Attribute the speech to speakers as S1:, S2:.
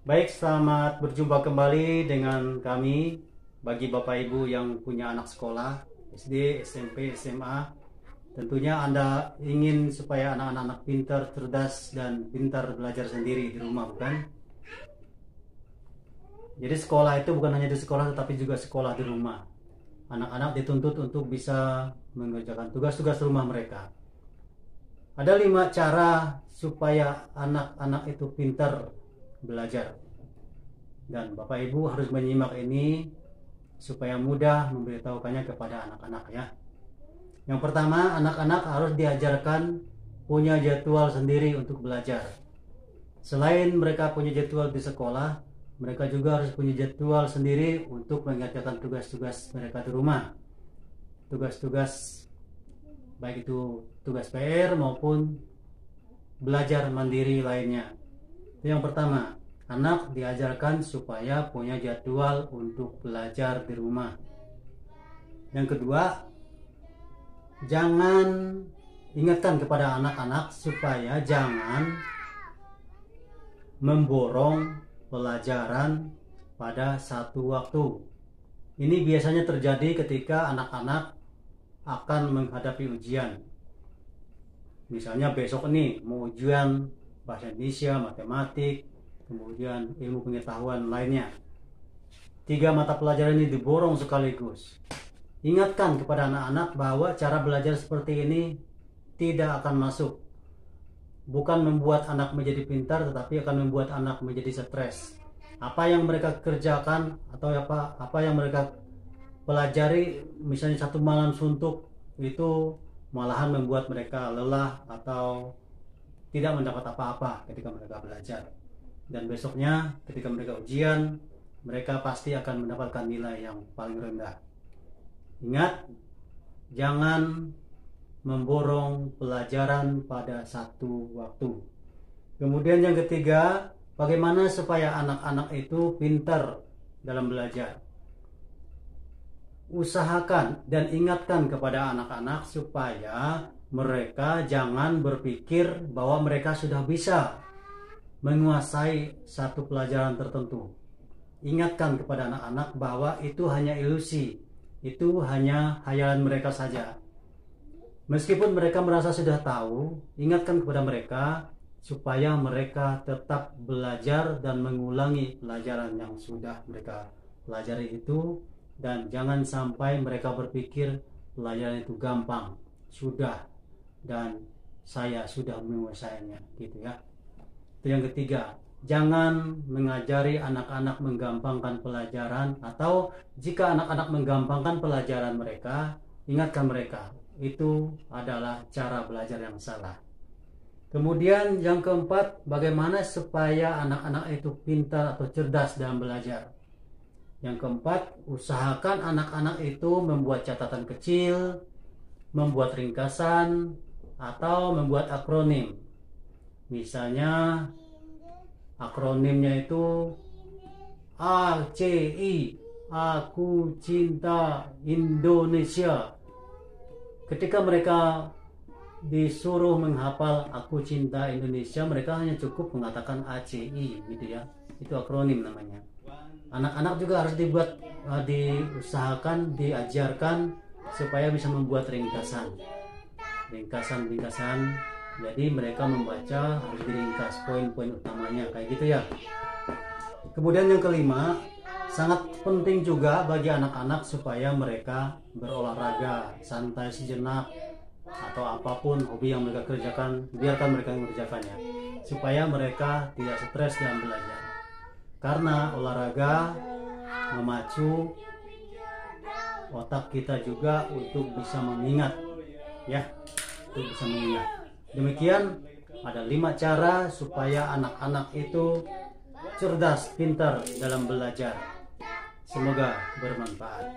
S1: Baik, selamat berjumpa kembali dengan kami. Bagi Bapak Ibu yang punya anak sekolah, SD, SMP, SMA, tentunya Anda ingin supaya anak-anak pintar, cerdas, dan pintar belajar sendiri di rumah, bukan? Jadi sekolah itu bukan hanya di sekolah, tetapi juga sekolah di rumah. Anak-anak dituntut untuk bisa mengerjakan tugas-tugas rumah mereka. Ada 5 cara supaya anak-anak itu pintar belajar. Dan Bapak Ibu harus menyimak ini supaya mudah memberitahukannya kepada anak-anak ya. Yang pertama, anak-anak harus diajarkan punya jadwal sendiri untuk belajar. Selain mereka punya jadwal di sekolah, mereka juga harus punya jadwal sendiri untuk mengerjakan tugas-tugas mereka di rumah. Tugas-tugas baik itu tugas PR maupun belajar mandiri lainnya. Itu yang pertama, anak diajarkan supaya punya jadwal untuk belajar di rumah. Yang kedua, jangan ingatkan kepada anak-anak supaya jangan memborong pelajaran pada satu waktu. Ini biasanya terjadi ketika anak-anak akan menghadapi ujian. Misalnya besok ini mau ujian bahasa Indonesia, matematik, kemudian ilmu pengetahuan lainnya. 3 mata pelajaran ini diborong sekaligus. Ingatkan kepada anak-anak bahwa cara belajar seperti ini tidak akan masuk. Bukan membuat anak menjadi pintar, tetapi akan membuat anak menjadi stres. Apa yang mereka kerjakan atau apa yang mereka pelajari, misalnya satu malam suntuk, itu malahan membuat mereka lelah atau tidak mendapat apa-apa ketika mereka belajar. Dan besoknya ketika mereka ujian, mereka pasti akan mendapatkan nilai yang paling rendah. Ingat, jangan memborong pelajaran pada satu waktu. Kemudian yang ketiga, bagaimana supaya anak-anak itu pintar dalam belajar. Usahakan dan ingatkan kepada anak-anak supaya mereka jangan berpikir bahwa mereka sudah bisa menguasai satu pelajaran tertentu. Ingatkan kepada anak-anak bahwa itu hanya ilusi, itu hanya hayalan mereka saja. Meskipun mereka merasa sudah tahu, ingatkan kepada mereka supaya mereka tetap belajar dan mengulangi pelajaran yang sudah mereka pelajari itu. Dan jangan sampai mereka berpikir pelajaran itu gampang, sudah, dan saya sudah menguasainya, gitu ya. Itu yang ketiga, jangan mengajari anak-anak menggampangkan pelajaran, atau jika anak-anak menggampangkan pelajaran mereka, ingatkan mereka, itu adalah cara belajar yang salah. Kemudian yang keempat, bagaimana supaya anak-anak itu pintar atau cerdas dalam belajar. Yang keempat, usahakan anak-anak itu membuat catatan kecil, membuat ringkasan, atau membuat akronim. Misalnya akronimnya itu ACI, Aku Cinta Indonesia. Ketika mereka disuruh menghafal Aku Cinta Indonesia, mereka hanya cukup mengatakan ACI gitu ya. Itu akronim namanya. Anak-anak juga harus diusahakan, diajarkan supaya bisa membuat ringkasan. Jadi mereka membaca harus diringkas poin-poin utamanya kayak gitu ya. Kemudian yang kelima, sangat penting juga bagi anak-anak supaya mereka berolahraga, santai sejenak, atau apapun hobi yang mereka kerjakan, biarkan mereka mengerjakannya supaya mereka tidak stres dalam belajar. Karena olahraga memacu otak kita juga untuk bisa mengingat ya, untuk bisa mengingat. Demikian ada 5 cara supaya anak-anak itu cerdas, pintar dalam belajar. Semoga bermanfaat.